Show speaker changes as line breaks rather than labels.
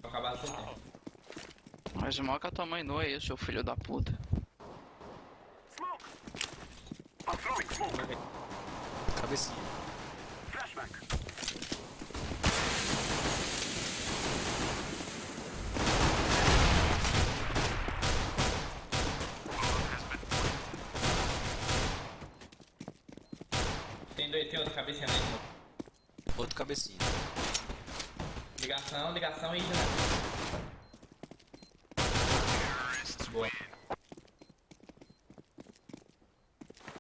acabar o CT.
Mas mal que a tua mãe não é isso, seu filho da puta.
Cabecinha.
Tem outra cabecinha mesmo.
Outro cabecinha.
Ligação e janela. Boa.